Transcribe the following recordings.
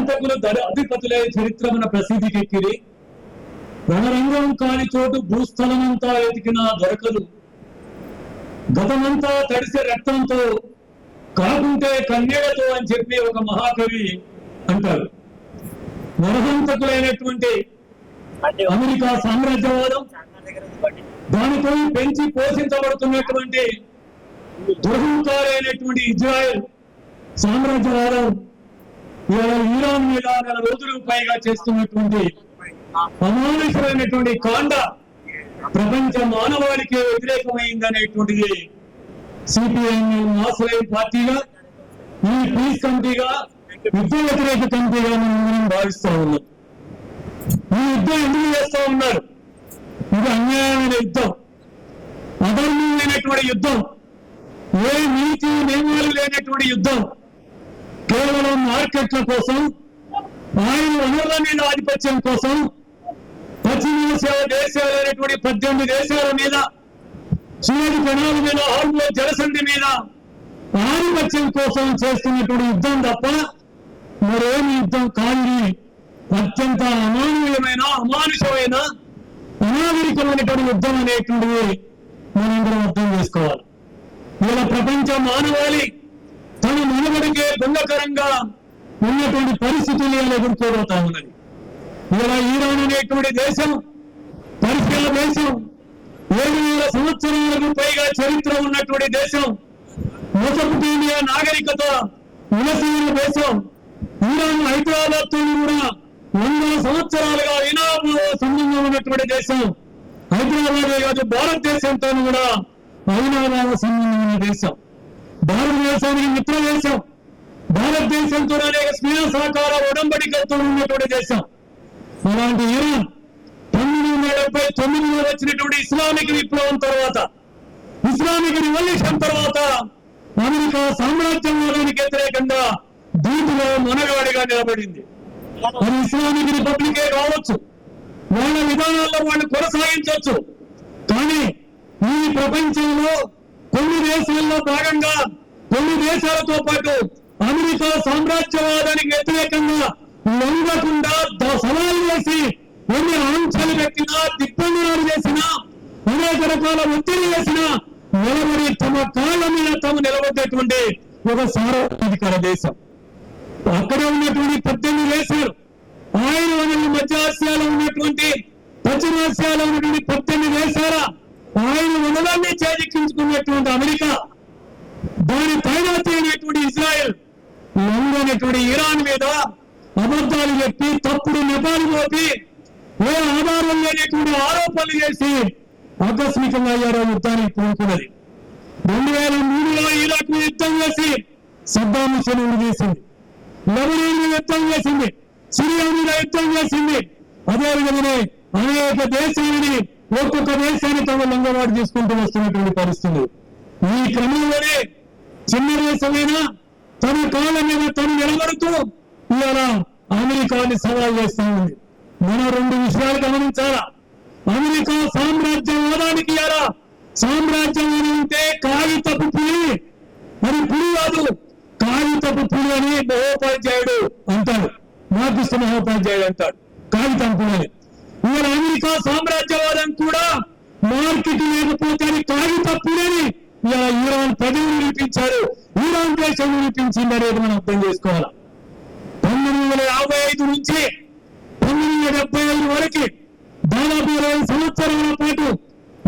హంతకులు అధిపతులే చరిత్రమైన ప్రసిద్ధికెక్కిరి. రణరంగం కాని చోటు భూస్థలమంతా వెతికినా దొరకదు. గతమంతా తడిసే రక్తంతో కాకుంటే కన్నీళ్లతో అని చెప్పి ఒక మహాకవి అంటారు. నరహంతకులైనటువంటి అమెరికా సామ్రాజ్యవాదం, దానిపై పెంచి పోషించబడుతున్నటువంటి దురహంకారైనటువంటి ఇజ్రాయెల్ సామ్రాజ్యవాదం ఇరాన్ మీద నెల రోజులకు పైగా చేస్తున్నటువంటి అమానుషమైనటువంటి కాండ ప్రపంచ మానవాళికి వ్యతిరేకమైందనేటువంటిది సిపిఐఎం ఆశ్రయ పార్టీగా, ఈ పీస్ కమిటీగా, యుద్ధ వ్యతిరేక కమిటీగా మనం భావిస్తూ ఉన్నాం. ఈ యుద్ధం ఎందుకు చేస్తూ ఉన్నారు? ఇది అన్యాయమైన యుద్ధం, అధర్మమైనటువంటి యుద్ధం, ఏ నీతి నియమాలు లేనటువంటి యుద్ధం. కేవలం మార్కెట్ల కోసం, ఆయన వనరుల మీద ఆధిపత్యం కోసం, పశ్చిమ దేశాలైనటువంటి 18 దేశాల మీద, సూర్యుడి కణాల మీద, హార్మోన్ జలసంధి మీద ఆధిపత్యం కోసం చేస్తున్నటువంటి యుద్ధం తప్ప మరేమి యుద్ధం కాని అత్యంత అమానవీయమైన, అమానుషమైన, అనాగరికమైనటువంటి యుద్ధం అనేటువంటిది మనందరం అర్థం చేసుకోవాలి. ఇలా ప్రపంచ మానవాళి తన మనుగడకే భంగకరంగా ఉన్నటువంటి పరిస్థితులు ఎదుర్కోబోతా ఉన్నది. ఇలా ఈరాన్ అనేటువంటి దేశం, పర్షియా దేశం, 7,000 సంవత్సరాలకు పైగా చరిత్ర ఉన్నటువంటి దేశం, మెసొపొటేమియా నాగరికత విలసిన దేశం. ఈరాన్ హైదరాబాద్ తో కూడా 100 సంవత్సరాలుగా వినాభావ సంబంధం ఉన్నటువంటి దేశం. హైదరాబాద్ కాదు, భారతదేశంతో కూడా అవినాభావ సంబంధం ఉన్న దేశం. భారతదేశానికి మిత్ర దేశం, భారతదేశంతో అనేక స్నేహ సహకార ఉడంబడికలతో ఉన్నటువంటి దేశం. అలాంటి ఇరాన్ 1979లో వచ్చినటువంటి ఇస్లామిక్ విప్లవం తర్వాత, ఇస్లామిక్ రివల్యూషన్ తర్వాత అమెరికా సామ్రాజ్యవాదానికి వ్యతిరేకంగా దూతులో మనగాడిగా నిలబడింది. అది ఇస్లామిక్ రిపబ్లికే కావచ్చు, వాళ్ళ విధానాల్లో వాళ్ళు కొనసాగించవచ్చు. కానీ ఈ ప్రపంచంలో కొన్ని దేశాల్లో భాగంగా, కొన్ని దేశాలతో పాటు అమెరికా సామ్రాజ్యవాదానికి వ్యతిరేకంగా లొంగకుండా సవాలు చేసి ఎన్ని ఆంక్షలు పెట్టినా, దిగ్బంధనాలు చేసినా, అనేక రకాల ఒత్తిడి చేసినా నిలబడి తమ కాళ్ళ మీద తాము నిలబడ్డటువంటి ఒక సార్వత్రిక దేశం. అక్కడే ఉన్నటువంటి 18 దేశాలు, ఆయన వనరులు మధ్య ఆసియాలో ఉన్నటువంటి, పశ్చిమాసియాలో ఉన్నటువంటి 18 దేశాల ఆయన వనరులన్నీ చేజిక్కించుకున్నటువంటి అమెరికా, దాని తైనాతి అయినటువంటి ఇజ్రాయెల్, లొంగనటువంటి ఇరాన్ మీద అబద్ధాలు చెప్పి, తప్పుడు నెపాలు మోపి, ఏ ఆధారం లేనటువంటి ఆరోపణలు చేసి ఆకస్మికంగా యుద్ధానికి పూనుకున్నది. 2003లో ఇరాక్ యుద్ధం చేసి సద్దాం హుసేన్ చేసింది, లెబనాన్ మీద యుద్ధం చేసింది, సిరియా మీద యుద్ధం చేసింది. అదేవిధంగానే అనేక దేశాలని, ఒక్కొక్క దేశాన్ని తమ లొంగబాటు చేసుకుంటూ వస్తున్నటువంటి పరిస్థితులు. ఈ క్రమంలోనే చిన్న దేశమైనా తన కాళ్ళ మీద తను నిలబడుతూ ఇవాళ అమెరికాని సవాల్ చేస్తా ఉంది. మనం 2 విషయాలు గమనించాలా. అమెరికా సామ్రాజ్యవాదానికి ఇలా సామ్రాజ్యవాదం అంటే కాగితపు పులి, అది పులి కాదు, కాగితపు పులి అని మహోపాధ్యాయుడు అంటాడు, మార్క్సిస్ట్ మహోపాధ్యాయుడు అంటాడు కాగితం పులి అని. ఇవాళ అమెరికా సామ్రాజ్యవాదం కూడా మార్కెట్ లేకపోతే అది కాగితపు పులి అని ఇలా ఇరాన్ ప్రజలు నిరూపించారు, ఇరాన్ దేశం నిరూపించింది అనేది మనం అర్థం చేసుకోవాలి. 1955 నుంచి 1975 వరకు దాదాపు 20 సంవత్సరాల పాటు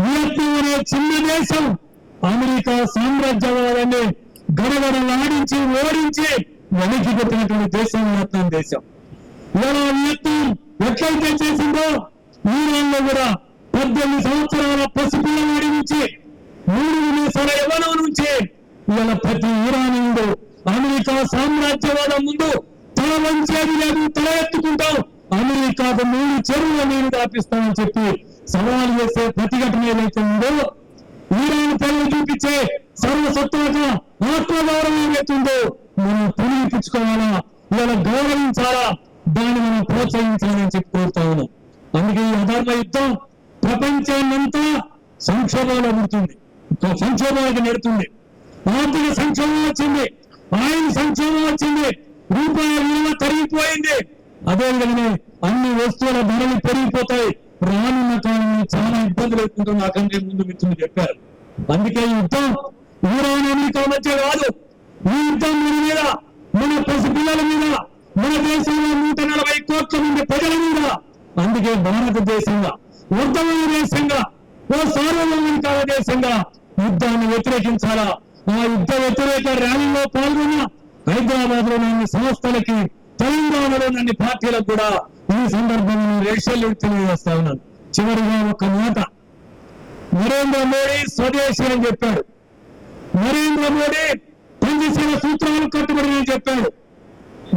వియత్నాం అనే చిన్న దేశం అమెరికా సామ్రాజ్యవాదాన్ని గడగడలాడించి, ఓడించి వెనక్కి పెట్టినటువంటి దేశం వియత్నాం దేశం. ఇలా వియత్నాం ఎట్లయితే చేసిందో ఈరాన్లో కూడా 18 సంవత్సరాల పసిపిల్లవాడి నుంచి 3 నిమిషాల యవ్వనం నుంచి ఇవాళ ప్రతి ఇరానీయుడు అమెరికా సామ్రాజ్యవాదం ముందు తల వంచేది లేదు, తల ఎత్తుకుంటాం, అమెరికాకు 3 చెరువుల నీరు దాపిస్తామని చెప్పి సవాల్ చేసే ప్రతిఘటన ఏదైతే ఉందో, ఈరాన్ ప్రజలు చూపించే సర్వసత్వక ఆత్మగౌరవం ఏదైతుందో మనం పునరుద్ధరించుకోవాలా, ఇవాళ గౌరవించాలా, దాన్ని మనం ప్రోత్సహించాలని చెప్పి కోరుతా ఉన్నాం. అందుకే ఈ అధర్మ యుద్ధం ప్రపంచాన్నంతా సంక్షోభంలో పడుతుంది, సంక్షోభానికి నెడుతుంది. ఆర్థిక సంక్షోభం వచ్చింది, ఆయన సంక్షోభం వచ్చింది, రూపాయల విలువ తరిగిపోయింది. అదేవిధంగా అన్ని వస్తువుల ధరలు పెరిగిపోతాయి. రానున్న కాలంలో చాలా ఇబ్బందులు ఎదుర్కొంటున్న నాకంటే ముందు మిత్రులు చెప్పారు. అందుకే ఈ యుద్ధం ఇరాన్ అమెరికా మధ్య కాదు. ఈ యుద్ధం మన మీద, మన పసిపిల్లల మీద, మన దేశంలో 140 కోట్ల మంది ప్రజల మీద. అందుకే భారతదేశంగా, వర్ధమాన దేశంగా, ఓ సార్వభౌమిక దేశంగా యుద్ధాన్ని వ్యతిరేకించాలా. ఆ యుద్ధ వ్యతిరేక ర్యాలీలో పాల్గొన్న హైదరాబాద్ లో అన్ని సంస్థలకి, తెలంగాణలోని అన్ని పార్టీలకు కూడా ఈ సందర్భంలో రేషన్లు తెలియజేస్తా ఉన్నాను. చివరిగా ఒక మాట, నరేంద్ర మోడీ స్వదేశీ అని చెప్పాడు. నరేంద్ర మోడీ పంచశీల సూత్రాలు కట్టుబడి అని చెప్పాడు.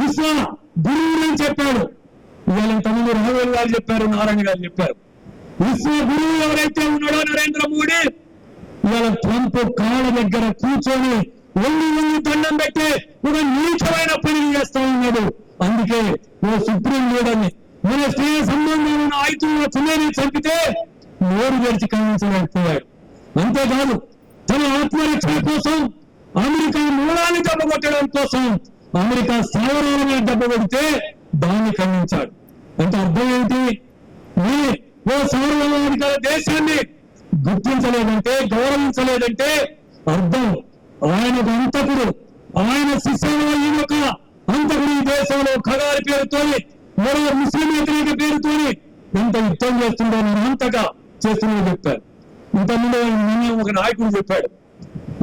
విశ్వ గురువులు అని చెప్పాడు. ఇవాళ ఇంతకుముందు రాహుల్ గారు చెప్పారు, నారాయణ గారు చెప్పారు. విశ్వ గురువు ఎవరైతే ఉన్నాడో నరేంద్ర మోడీ, ఇవాళ ట్రంప్ కాళ్ళ దగ్గర కూర్చొని ఒళ్ళు దండం పెట్టి ఒక నీచమైన పని చేస్తా ఉన్నాడు. అందుకే ఓ సుప్రీం లీడర్ని, మన స్నేహ సంబంధాలను ఆయుధంలో చిన్నని చంపితే నోరు తెరిచి ఖండించలేకపోయాడు. అంతేకాదు తన ఆత్మరక్షణ కోసం, అమెరికా మూలాన్ని దెబ్బకొట్టడం కోసం అమెరికా స్థావరాల మీద దెబ్బ కొడితే దాన్ని ఖండించాడు. అంటే అర్థం ఏంటి? ఓ సార్వభౌమిక దేశాన్ని గుర్తించలేదంటే, గౌరవించలేదంటే అర్థం ఆయనకు అంతకుడు, ఆయన శిష్యులు ఈయనొక అంతకుడు ఈ దేశంలో ఖగారి పేరుతో, మరో ముస్లిం వ్యతిరేక పేరుతో ఎంత యుద్ధం చేస్తుందో అంతగా చేస్తుందో చెప్పారు. ఇంతకుముందు ఒక నాయకుడు చెప్పాడు,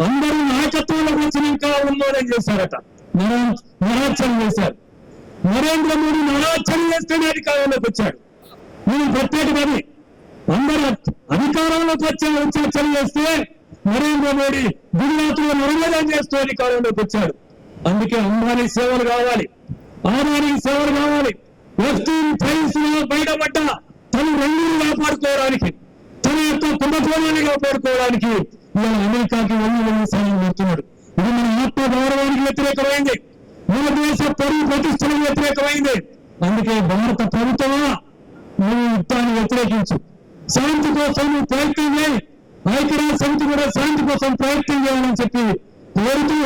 అందరూ నాయకత్వంలోకి వచ్చినాక ఉన్మోదం చేశారట, నరాచరణ చేశారు. నరేంద్ర మోడీ నరాచరణ చేస్తేనే అధికారంలోకి వచ్చాడు. నేను ప్రత్యేకమని అందరూ అధికారంలోకి వచ్చే చర్య చేస్తే నరేంద్ర మోడీ గుజరాత్ లో నిర్మూలన చేస్తూ అధికారంలోకి వచ్చాడు. అందుకే అంబానీ సేవలు కావాలి, ఆదానికి సేవలు కావాలి. ఎఫ్టీన్ ఫైల్స్ లో బయటపడ్డ తన రంగులు కాపాడుకోవడానికి, తన యొక్క కుంభకోణాన్ని కాపాడుకోవడానికి ఇవాళ అమెరికాకి వెళ్ళి సాయం చేస్తున్నాడు. ఇది మన ఆత్మ గౌరవానికి వ్యతిరేకమైంది, మన దేశ పరువు ప్రతిష్టలకు వ్యతిరేకమైంది. అందుకే భారత ప్రభుత్వమా నువ్వు యుద్ధాన్ని వ్యతిరేకించు, శాంతి కోసం నువ్వు ప్రయత్నం చేయి. ఐక్యరాజ్య సమితి కూడా శాంతి కోసం ప్రయత్నం చేయాలని చెప్పి కోరుతూ